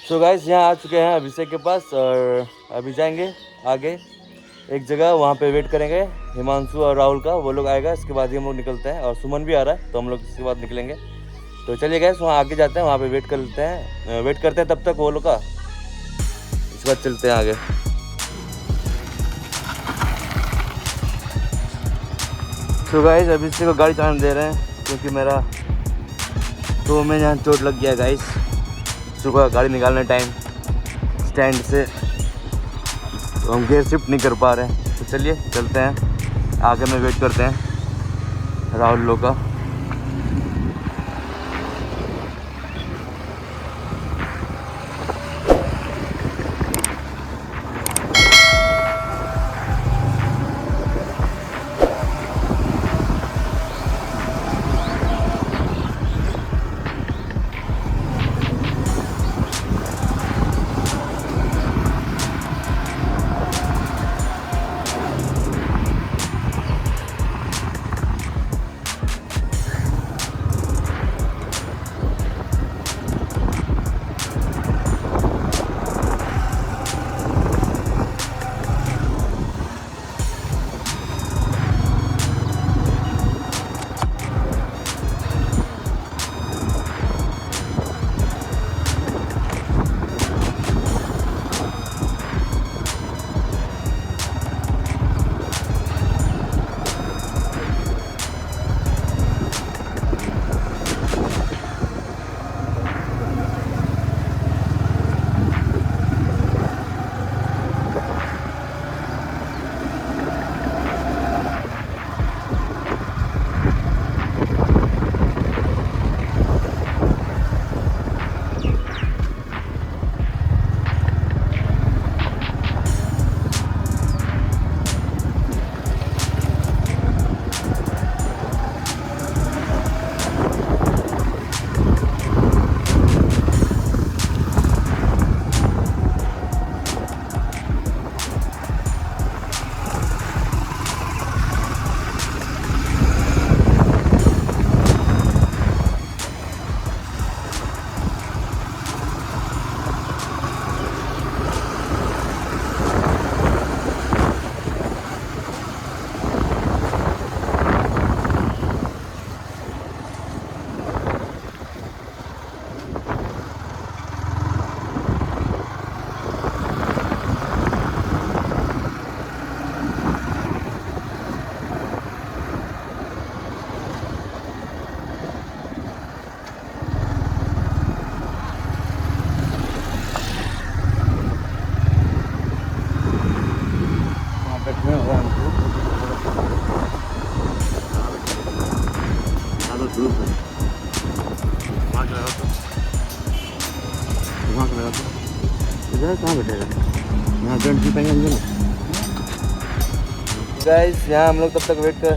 So guys यहाँ आ चुके हैं अभिषेक के पास और अभी जाएंगे आगे एक जगह, वहाँ पे वेट करेंगे हिमांशु और राहुल का, वो लोग आएगा इसके बाद ही हम लोग निकलते हैं। और सुमन भी आ रहा है तो हम लोग इसके बाद निकलेंगे। तो चलिए गाइस वहाँ आगे जाते हैं, वहाँ पे वेट कर लेते हैं, वेट करते हैं तब तक वो लोग का, इसके बाद चलते हैं आगे। तो गाइस अभिषेक को गाड़ी चलाने दे रहे हैं क्योंकि मेरा तो में यहाँ चोट लग गया गाइस। सुबह गाड़ी निकालने टाइम स्टैंड से तो हम गेयर शिफ्ट नहीं कर पा रहे हैं। तो चलिए चलते हैं आगे में, वेट करते हैं राहुल लोग का। कहाँ बैठेगा यहाँ गाइस, यहाँ हम लोग तब तक वेट कर,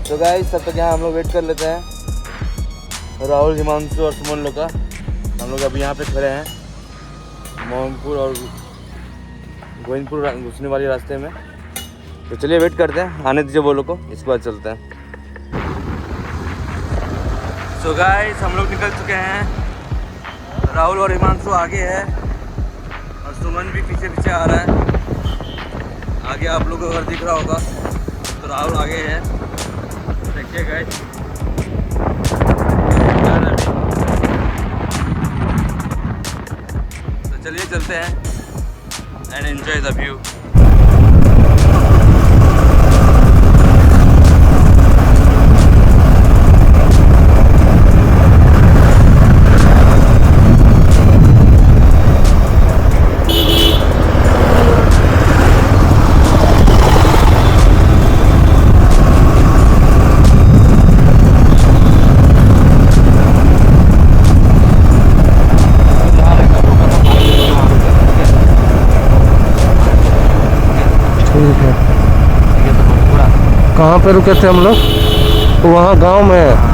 तो गाइस तब तक यहाँ हम लोग वेट कर लेते हैं राहुल, हिमांशु और सुमन लोग का। हम लोग अभी यहाँ पे खड़े हैं मोहनपुर और गोविंदपुर घुसने वाले रास्ते में। तो चलिए वेट करते हैं, आने दीजिए वो लोग को, इसके बाद चलते हैं। सो गाइस हम लोग निकल चुके हैं, राहुल और हिमांशु आगे है और सुमन भी पीछे पीछे आ रहा है। आगे आप लोगों को अगर दिख रहा होगा तो राहुल आगे है, देखिए गाइस। तो चलिए चलते हैं एंड एंजॉय द व्यू। कहाँ पे रुके थे हम लोग? वहाँ गांव में।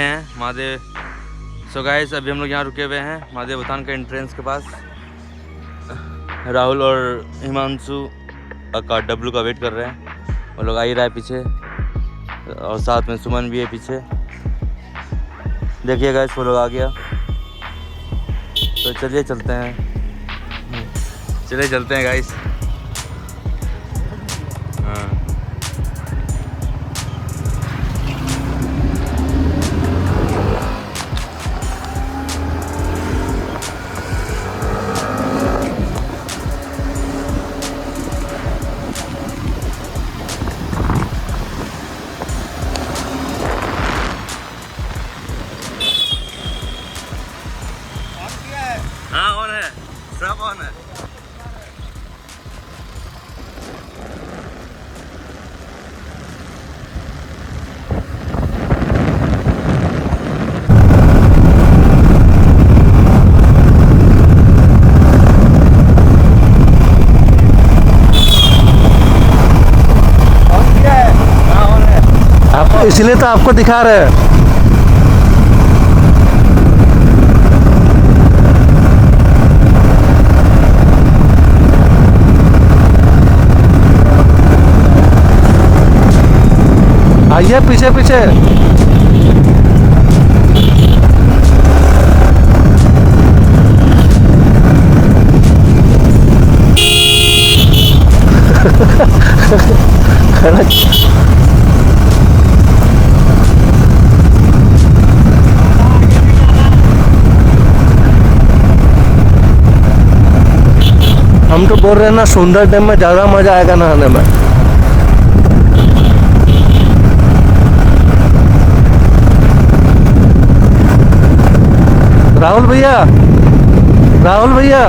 रुके हैं महादेव। सो गाइस अभी हम लोग यहाँ रुके हुए हैं महादेव बतान के एंट्रेंस के पास। राहुल और हिमांशु का डब्लू का वेट कर रहे हैं। वो लोग आ ही रहा है पीछे और साथ में सुमन भी है पीछे। देखिए गाइस वो लोग आ गया। तो चलिए चलते हैं, चलिए चलते हैं गाइस। हाँ हाँ ऑन है, सब ऑन है। आप इसलिए तो आपको दिखा रहे हैं। आइए पीछे पीछे। हम तो बोल रहे हैं ना, सुंदर डैम में ज़्यादा मज़ा आएगा नहाने में। राहुल भैया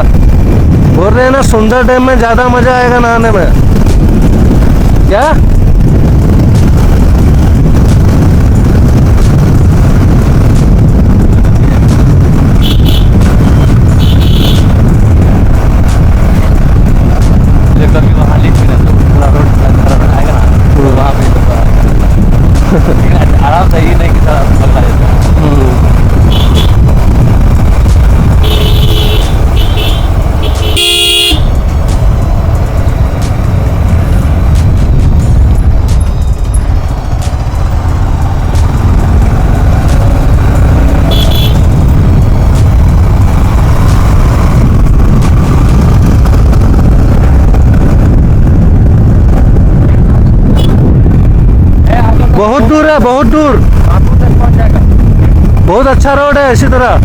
बोल रहे हैं ना, सुंदर डैम में ज़्यादा मज़ा आएगा नहाने में। क्या आराम से ही नहीं कि बहुत दूर है, बहुत दूर। बहुत अच्छा रोड है इसी तरह।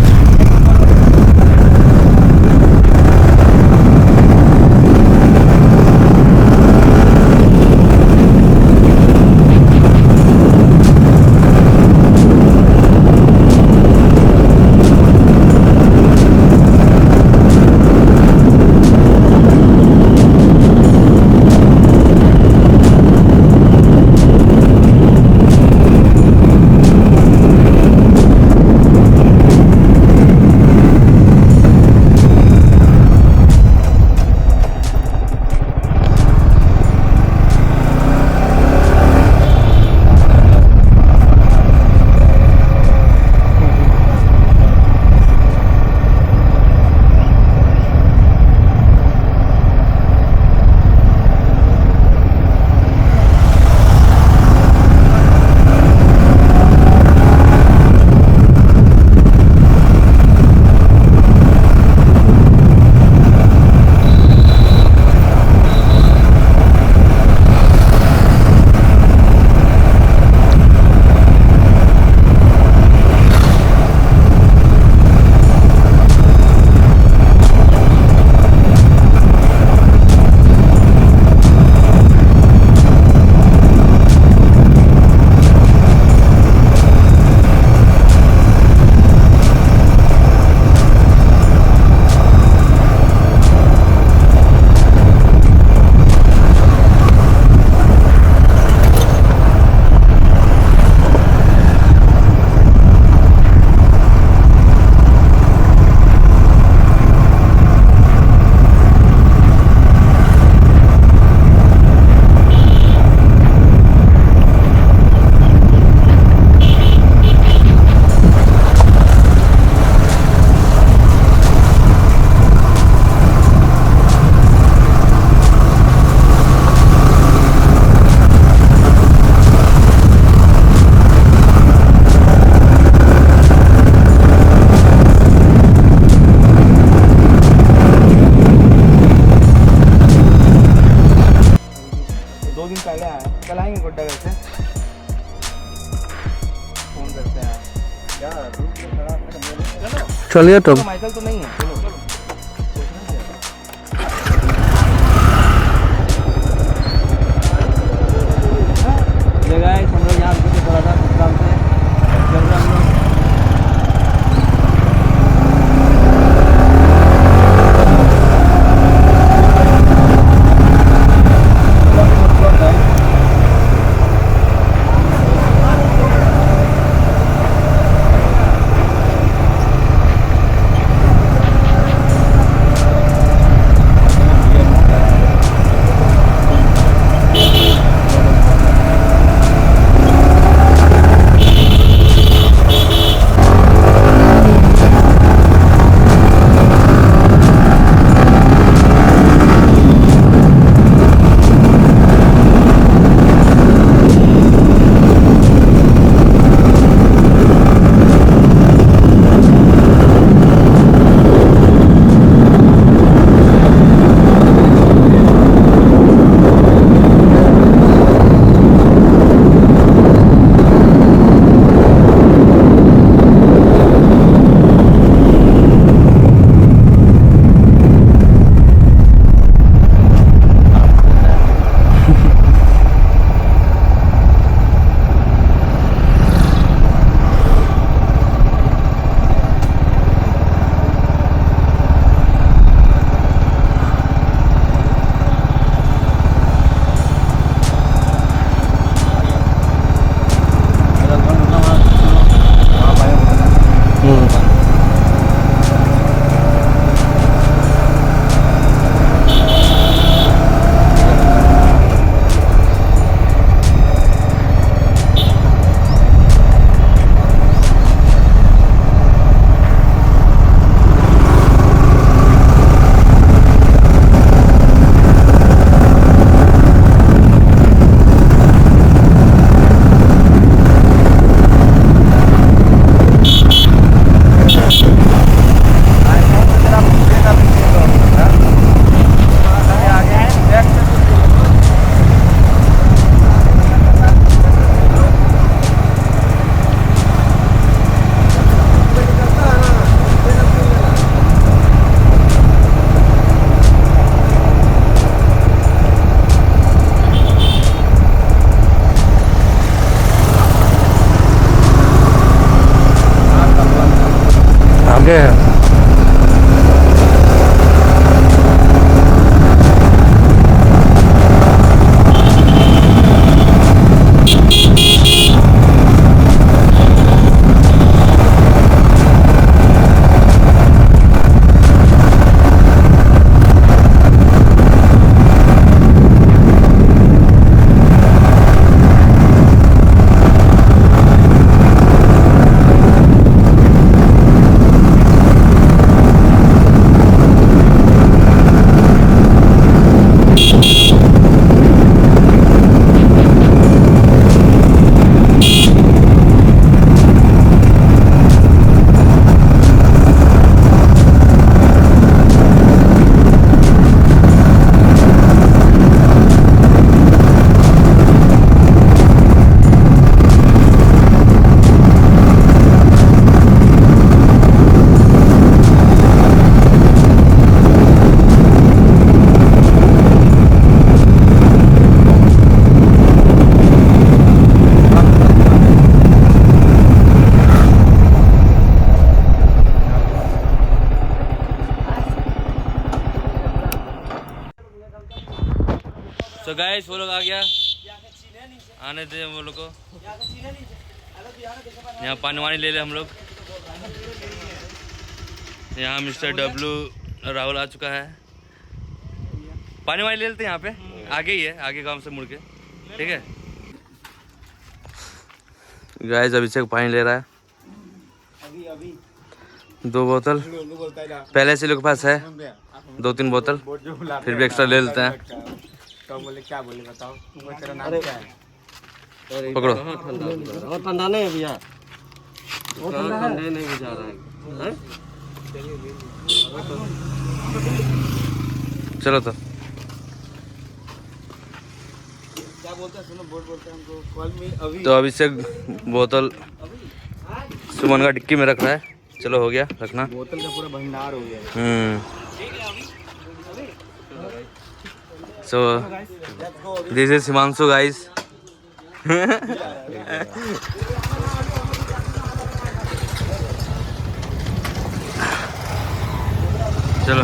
चलिए तब। माइकल तो नहीं है। ये गाइस हम लोग यहाँ रुके थे थोड़ा सा विश्राम से, चल रहे हम लोग। आगे है। तो गाइस वो लोग आ गया, आने दे वो लोग को। यहाँ पानी वानी ले ले हम लोग। यहाँ मिस्टर डब्लू राहुल आ चुका है। पानी वानी ले लेते हैं यहाँ पे, आगे ही है, आगे गांव से मुड़ के। ठीक है गाइस, अभिषेक पानी ले रहा है, 2 बोतल। पहले से लोग के पास है 2-3 बोतल, फिर भी एक्स्ट्रा ले लेते हैं। तो बोले क्या बोले बताओ, तेरा नाम क्या है? पकड़ो। और ठंडा नहीं है भैया, वो ठंडा नहीं बुझा रहा है। चलो तो क्या बोलते हैं सुनो, बोलते हैं हमको कॉल मी अभी। अभिषेक बोतल सुमन का डिक्की में रख रहा है। चलो हो गया रखना। बोतल का पूरा भंडार हो गया। So this is Himanshu guys. चलो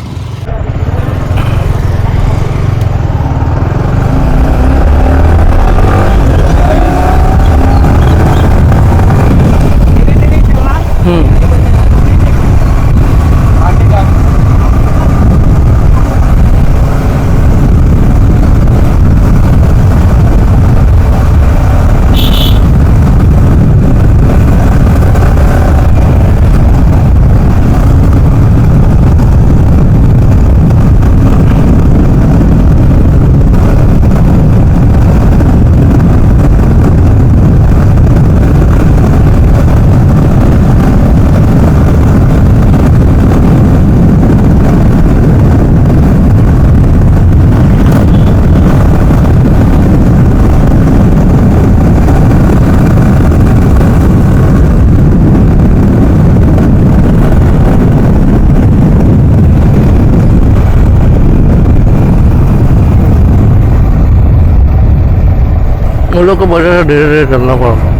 उन लोग को वजह से धीरे धीरे करना पड़ता।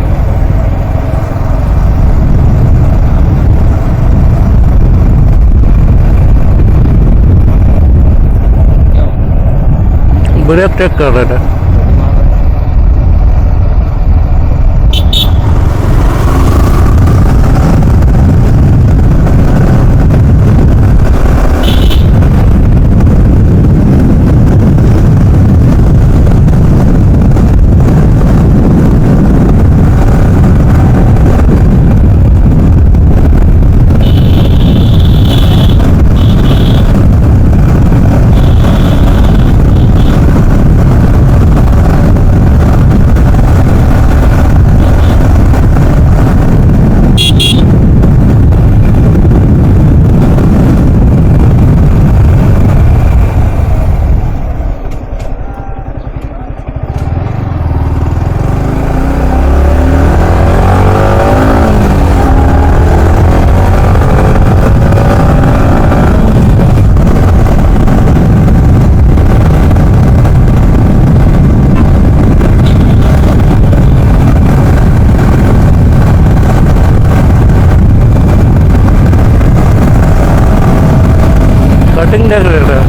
ब्रेक चेक कर रहे थे। कटिंग देख रहे थे।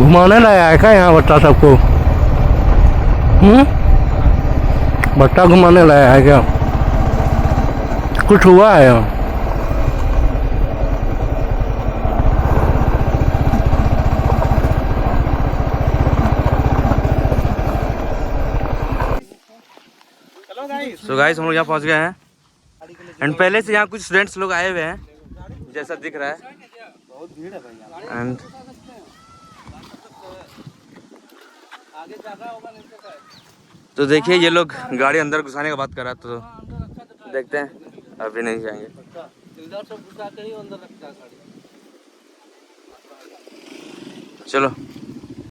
घुमाने लाया है क्या यहाँ बच्चा सबको? बच्चा घुमाने लाया है क्या? कुछ हुआ है। सो गाइस हम लोग यहाँ पहुँच गए हैं एंड पहले से यहाँ कुछ स्टूडेंट्स लोग आए हुए हैं जैसा दिख रहा है। बहुत भीड़ है भाई एंड तो देखिए ये लोग गाड़ी अंदर घुसाने का बात कर रहा है तो देखते हैं, अभी नहीं जाएंगे। चलो